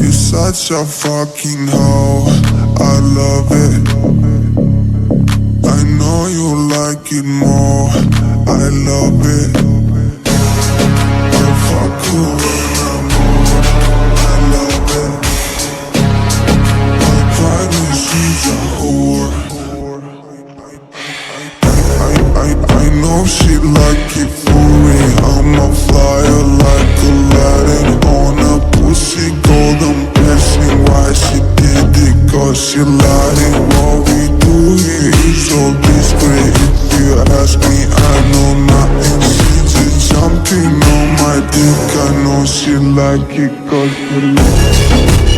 You're such a fucking hoe, I love it. I know you like it more, I love it. I'll fuck you when I'm bored, I love it. My private she's a whore. I know she like it for me. I'm a flyer like Aladdin on a pussy golden blessing. Why she did it? Cause she lied it. What we do here is so discreet. If you ask me, I know nothing. She just jumping on my dick. I know she like it cause she